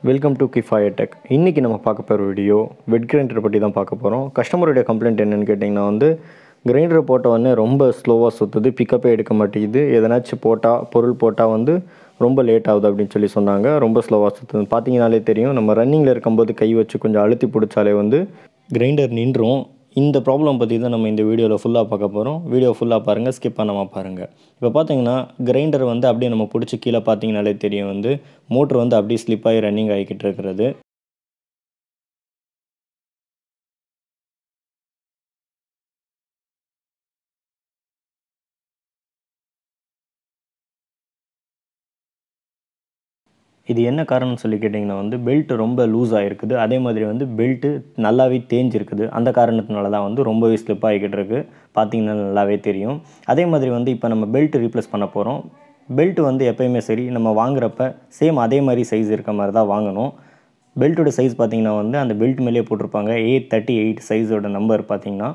Welcome to கிஃபாயர் tech. இன்றைக்கி நம்ம பார்க்க போகிற வீடியோ வெட் கிரைண்டரை பற்றி தான் பார்க்க போகிறோம். கஸ்டமருடைய கம்ப்ளைண்ட் என்னென்னு கேட்டிங்கன்னா கிரைண்டர் போட்ட ரொம்ப ஸ்லோவாக சுற்றுது, பிக்கப்பே எடுக்க மாட்டேங்குது, எதனாச்சும் பொருள் போட்டால் ரொம்ப லேட் ஆகுது அப்படின்னு சொன்னாங்க. ரொம்ப ஸ்லோவாக சுற்றுது. பார்த்தீங்கனாலே தெரியும், நம்ம ரன்னிங்கில் இருக்கும்போது கை வச்சு கொஞ்சம் அழுத்தி பிடிச்சாலே கிரைண்டர் நின்றும். இந்த ப்ராப்ளம் பற்றி தான் நம்ம இந்த வீடியோவில் ஃபுல்லாக பார்க்க போகிறோம். வீடியோ ஃபுல்லாக பாருங்கள், ஸ்கிப் பண்ணாமல் பாருங்கள். இப்போ பார்த்தீங்கன்னா கிரைண்டர் அப்படியே நம்ம பிடிச்சி கீழே பார்த்தீங்கனாலே தெரியும், மோட்ரு அப்படியே ஸ்லிப் ஆகி ரன்னிங் ஆகிக்கிட்டு இருக்கிறது. இது என்ன காரணம்னு சொல்லி கேட்டிங்கன்னா பெல்ட் ரொம்ப லூஸ் ஆகிருக்குது. அதே மாதிரி பெல்ட்டு நல்லாவே தேஞ்சிருக்குது. அந்த காரணத்தினால தான் ரொம்பவே ஸ்லிப் ஆகிக்கிட்டு இருக்குது. பார்த்தீங்கன்னா நல்லாவே தெரியும். அதே மாதிரி இப்போ நம்ம பெல்ட் ரீப்ளேஸ் பண்ண போகிறோம். பெல்ட் எப்போயுமே சரி நம்ம வாங்குறப்ப சேம் அதே மாதிரி சைஸ் இருக்க மாதிரி தான் வாங்கணும். பெல்ட்டோட சைஸ் பார்த்திங்கன்னா அந்த பெல்ட் மேலேயே போட்டிருப்பாங்க. A38 சைஸோட நம்பர் பார்த்திங்கன்னா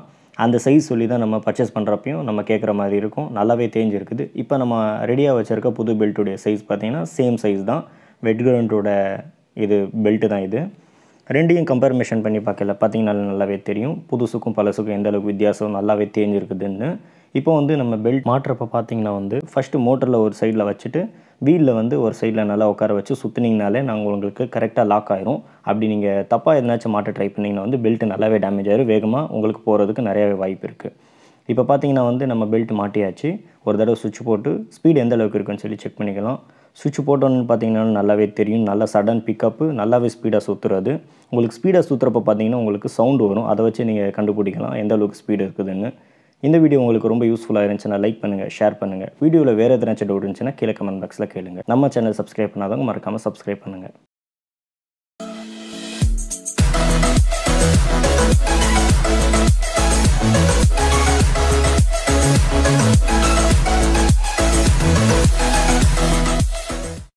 அந்த சைஸ் சொல்லி தான் நம்ம பர்ச்சேஸ் பண்ணுறப்பையும் நம்ம கேட்குற மாதிரி இருக்கும். நல்லாவே தேஞ்சிருக்குது. இப்போ நம்ம ரெடியாக வச்சுருக்க புது பெல்ட்டுடைய சைஸ் பார்த்திங்கன்னா சேம் சைஸ் தான். வெட் கிரைண்டரோட பெல்ட்டு தான் இது. ரெண்டையும் கம்பேரிசன் பண்ணி பார்க்கல பார்த்தீங்கன்னா நல்லாவே தெரியும், புதுசுக்கும் பழசுக்கும் எந்த அளவுக்கு வித்தியாசம் நல்லாவே தெரிஞ்சிருக்குதுன்னு. இப்போ நம்ம பெல்ட் மாட்டுறப்ப பார்த்தீங்கன்னா ஃபஸ்ட்டு மோட்டரில் ஒரு சைடில் வச்சுட்டு வீலில் ஒரு சைடில் நல்லா உட்கார வச்சு சுற்றினீங்கனாலே நாங்கள் உங்களுக்கு கரெக்டாக லாக் ஆயிரும். அப்படி நீங்கள் தப்பாக எதனாச்சும் மாட்ட ட்ரை பண்ணிங்கன்னா பெல்ட்டு நல்லாவே டேமேஜ் ஆயிரும். வேகமாக உங்களுக்கு போகிறதுக்கு நிறையாவே வாய்ப்பு இருக்குது. இப்போ பார்த்தீங்கன்னா நம்ம பெல்ட் மாட்டியாச்சு. ஒரு தடவை சுவிட்ச் போட்டு ஸ்பீடு எந்த அளவுக்கு இருக்குன்னு சொல்லி செக் பண்ணிக்கலாம். சுவிட்ச் போட்டோன்னு பார்த்தீங்கன்னா நல்லாவே தெரியும், நல்லா சடன் பிக்கப்பு, நல்லாவே ஸ்பீடாக சுற்றுறது. உங்களுக்கு ஸ்பீடாக சுற்றுறப்ப பார்த்தீங்கன்னா உங்களுக்கு சவுண்டு வரும். அதை வச்சு நீங்கள் கண்டுபிடிக்கலாம் எந்த அளவுக்கு ஸ்பீடு இருக்குதுன்னு. இந்த வீடியோ உங்களுக்கு ரொம்ப யூஸ்ஃபுல்லாக இருந்துச்சுன்னா லைக் பண்ணுங்கள், ஷேர் பண்ணுங்கள். வீடியோவில் வேறு எதனாச்சும் டவுட் இருந்துச்சுன்னா கீழே கமெண்ட் பாக்ஸில் கேளுங்க. நம்ம சேனல் சப்ஸ்கிரைப் பண்ணாதவங்க மறக்காமல் சப்ஸ்கிரைப் பண்ணுங்கள்.